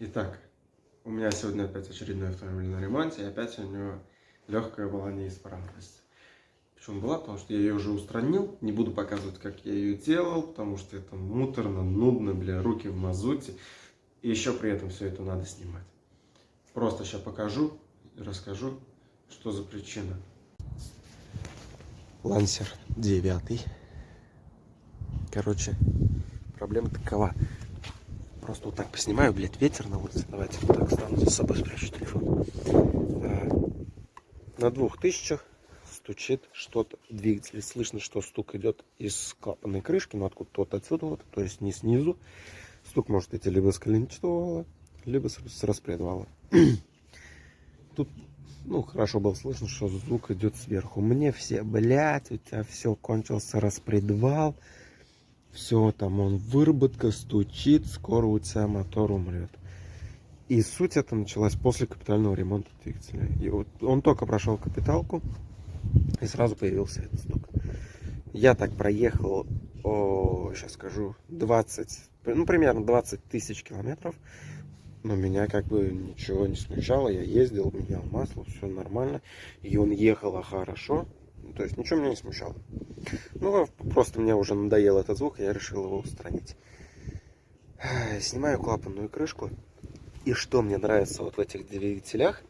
Итак, у меня сегодня опять очередной автомобиль на ремонте, и опять у него легкая была неисправность. Почему была? Потому что я ее уже устранил, не буду показывать, как я ее делал, потому что это муторно, нудно, бля, руки в мазуте, и еще при этом все это надо снимать. Просто сейчас покажу и расскажу, что за причина. Лансер 9. Короче, проблема такова. Просто вот так поснимаю, блядь, ветер на улице. Давайте вот так стану, за собой спрячу телефон. На 2000 стучит что-то в двигателе. Слышно, что стук идет из клапанной крышки, но откуда-то вот отсюда, вот, то есть не снизу. Стук может идти либо с коленчатого, либо с распредвала. Тут, ну, хорошо было слышно, что звук идет сверху. Мне все, блядь, у тебя все, кончился распредвал. Все, там он выработка, стучит, скоро у тебя мотор умрет. И суть это началась после капитального ремонта двигателя. И вот он только прошел капиталку, и сразу появился этот стук. Я так проехал, сейчас скажу, 20, ну примерно 20 тысяч километров. Но меня как бы ничего не смущало. Я ездил, менял масло, все нормально. И он ехал хорошо. То есть ничего меня не смущало. Ну, просто мне уже надоел этот звук, и я решил его устранить. Снимаю клапанную крышку. И что мне нравится вот в этих двигателях,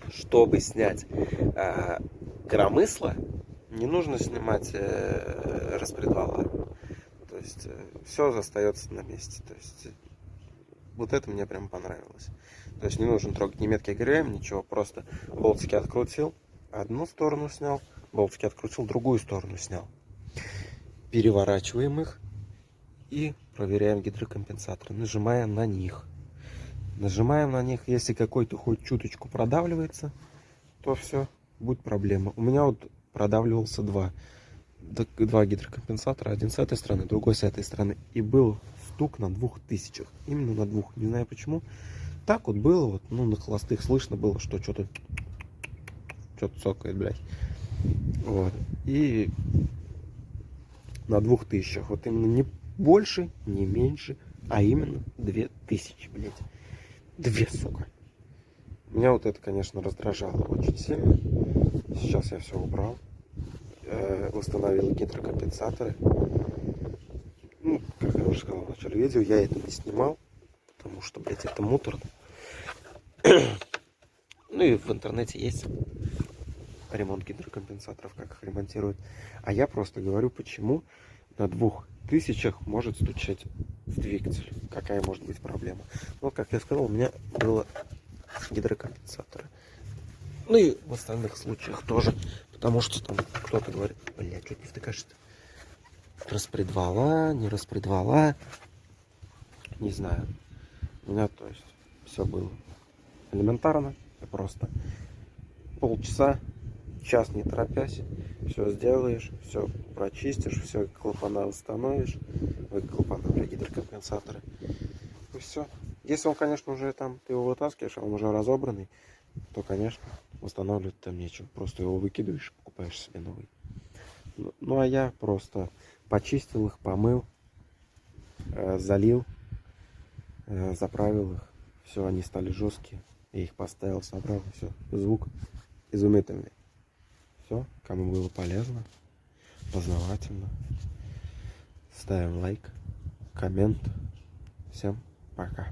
чтобы снять коромысло, не нужно снимать распредвала. То есть все остается на месте. То есть вот это мне прям понравилось. То есть не нужно трогать ни меткий ГРМ, ничего. Просто болтики открутил, одну сторону снял, болтики открутил, другую сторону снял. Переворачиваем их и проверяем гидрокомпенсаторы, нажимая на них. Нажимаем на них, если какой-то хоть чуточку продавливается, то все, будет проблема. У меня вот продавливался два гидрокомпенсатора, один с этой стороны, другой с этой стороны. И был стук на 2000, именно на 2, не знаю почему. Так вот было, вот, ну, на холостых слышно было, что что-то цокает, блядь. Вот. И на 2000, вот именно не больше, не меньше, а именно 2000, блядь. 2, сука. Меня вот это, конечно, раздражало очень сильно. Сейчас я все убрал. Восстановил гидрокомпенсаторы. Ну, как я уже сказал в начале видео, я это не снимал, потому что, блядь, это муторно. Ну и в интернете есть ремонт гидрокомпенсаторов, как их ремонтируют. А я просто говорю, почему на 2000 может стучать в двигатель. Какая может быть проблема. Ну, как я сказал, у меня было гидрокомпенсаторы. Ну и в остальных случаях тоже. Потому что там кто-то говорит, блядь, что ты втыкаешь-то? Распредвала, не распредвала. Не знаю. У меня, то есть, все было элементарно. Просто полчаса, час не торопясь, все сделаешь, все прочистишь, все клапана установишь, клапана для гидрокомпенсаторы. И все. Если он, конечно, уже там, ты его вытаскиваешь, а он уже разобранный, то, конечно, восстанавливать там нечего. Просто его выкидываешь, покупаешь себе новый. Ну а я просто почистил их, помыл, залил, заправил их. Все, они стали жесткие. Я их поставил, собрал, все. Звук изумительный. Все, кому было полезно, познавательно, ставим лайк, коммент. Всем пока.